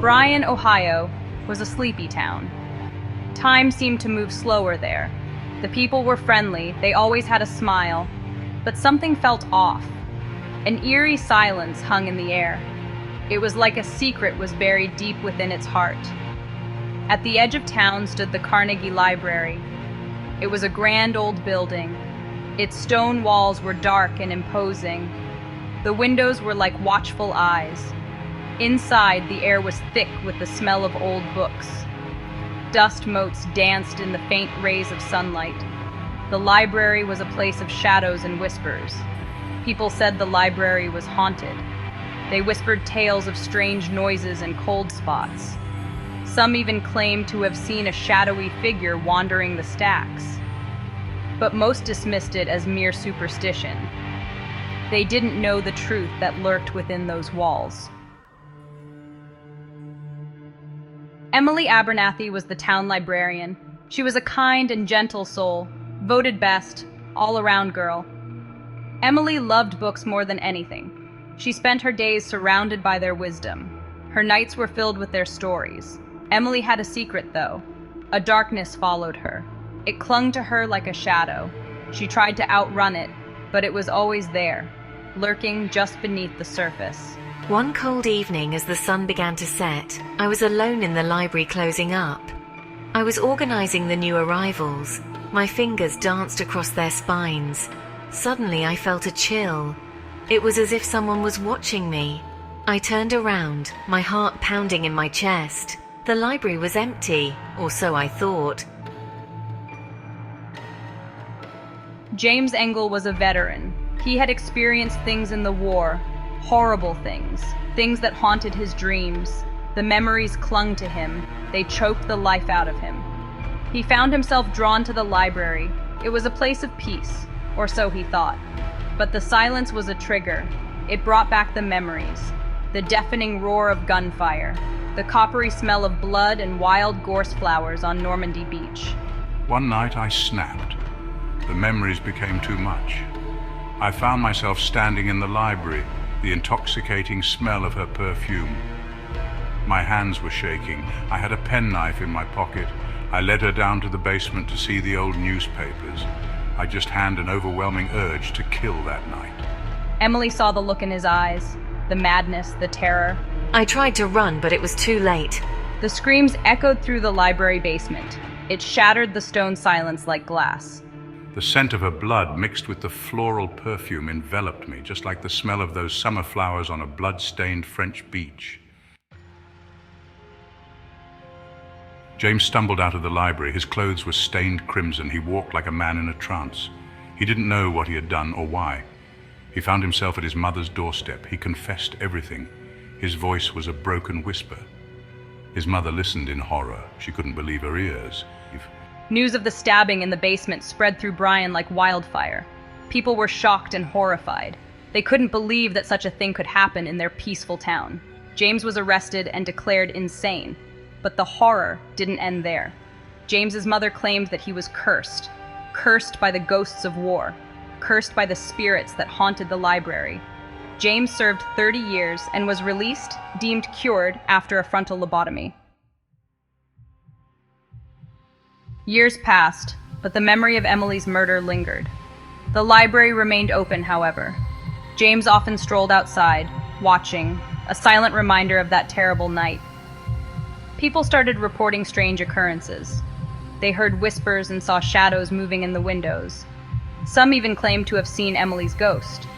Bryan, Ohio, was a sleepy town. Time seemed to move slower there. The people were friendly, they always had a smile, but something felt off. An eerie silence hung in the air. It was like a secret was buried deep within its heart. At the edge of town stood the Carnegie Library. It was a grand old building. Its stone walls were dark and imposing. The windows were like watchful eyes. Inside, the air was thick with the smell of old books. Dust motes danced in the faint rays of sunlight. The library was a place of shadows and whispers. People said the library was haunted. They whispered tales of strange noises and cold spots. Some even claimed to have seen a shadowy figure wandering the stacks. But most dismissed it as mere superstition. They didn't know the truth that lurked within those walls. Emily Abernathy was the town librarian. She was a kind and gentle soul, voted best, all-around girl. Emily loved books more than anything. She spent her days surrounded by their wisdom. Her nights were filled with their stories. Emily had a secret, though. A darkness followed her. It clung to her like a shadow. She tried to outrun it, but it was always there, lurking just beneath the surface. One cold evening as the sun began to set, I was alone in the library closing up. I was organizing the new arrivals. My fingers danced across their spines. Suddenly I felt a chill. It was as if someone was watching me. I turned around, my heart pounding in my chest. The library was empty, or so I thought. James Engel was a veteran. He had experienced things in the war, horrible things, things that haunted his dreams. The memories clung to him. They choked the life out of him. He found himself drawn to the library. It was a place of peace, or so he thought. But the silence was a trigger. It brought back the memories, the deafening roar of gunfire, the coppery smell of blood and wild gorse flowers on Normandy Beach. One night I snapped. The memories became too much. I found myself standing in the library, the intoxicating smell of her perfume. My hands were shaking. I had a penknife in my pocket. I led her down to the basement to see the old newspapers. I just had an overwhelming urge to kill that night. Emily saw the look in his eyes, the madness, the terror. I tried to run, but it was too late. The screams echoed through the library basement. It shattered the stone silence like glass. The scent of her blood mixed with the floral perfume enveloped me, just like the smell of those summer flowers on a blood-stained French beach. James stumbled out of the library. His clothes were stained crimson. He walked like a man in a trance. He didn't know what he had done or why. He found himself at his mother's doorstep. He confessed everything. His voice was a broken whisper. His mother listened in horror. She couldn't believe her ears. News of the stabbing in the basement spread through Bryan like wildfire. People were shocked and horrified. They couldn't believe that such a thing could happen in their peaceful town. James was arrested and declared insane. But the horror didn't end there. James's mother claimed that he was cursed by the ghosts of war, cursed by the spirits that haunted the library. James served 30 years and was released, deemed cured after a frontal lobotomy. Years passed, but the memory of Emily's murder lingered. The library remained open, however. James often strolled outside, watching, a silent reminder of that terrible night. People started reporting strange occurrences. They heard whispers and saw shadows moving in the windows. Some even claimed to have seen Emily's ghost.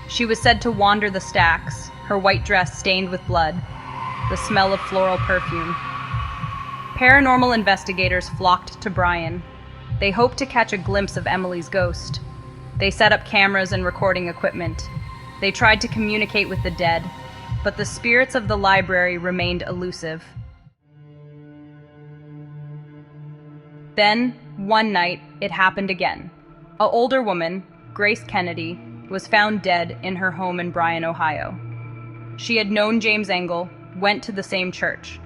She was said to wander the stacks, her white dress stained with blood, the smell of floral perfume. Paranormal investigators flocked to Bryan. They hoped to catch a glimpse of Emily's ghost. They set up cameras and recording equipment. They tried to communicate with the dead, but the spirits of the library remained elusive. Then, one night, it happened again. An older woman, Grace Kennedy, was found dead in her home in Bryan, Ohio. She had known James Engel, went to the same church.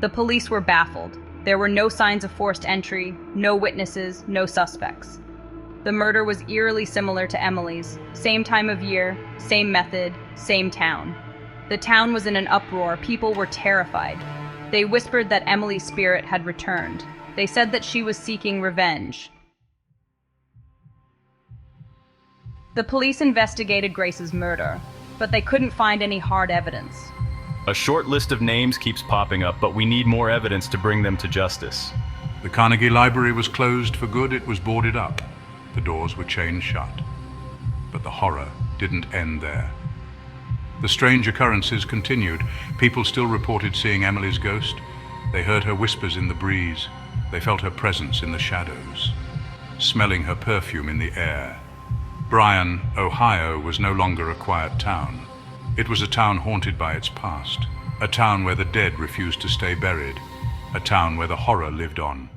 The police were baffled. There were no signs of forced entry, no witnesses, no suspects. The murder was eerily similar to Emily's. Same time of year, same method, same town. The town was in an uproar. People were terrified. They whispered that Emily's spirit had returned. They said that she was seeking revenge. The police investigated Grace's murder, but they couldn't find any hard evidence. A short list of names keeps popping up, but we need more evidence to bring them to justice. The Carnegie Library was closed for good. It was boarded up. The doors were chained shut. But the horror didn't end there. The strange occurrences continued. People still reported seeing Emily's ghost. They heard her whispers in the breeze. They felt her presence in the shadows, smelling her perfume in the air. Bryan, Ohio was no longer a quiet town. It was a town haunted by its past, a town where the dead refused to stay buried, a town where the horror lived on.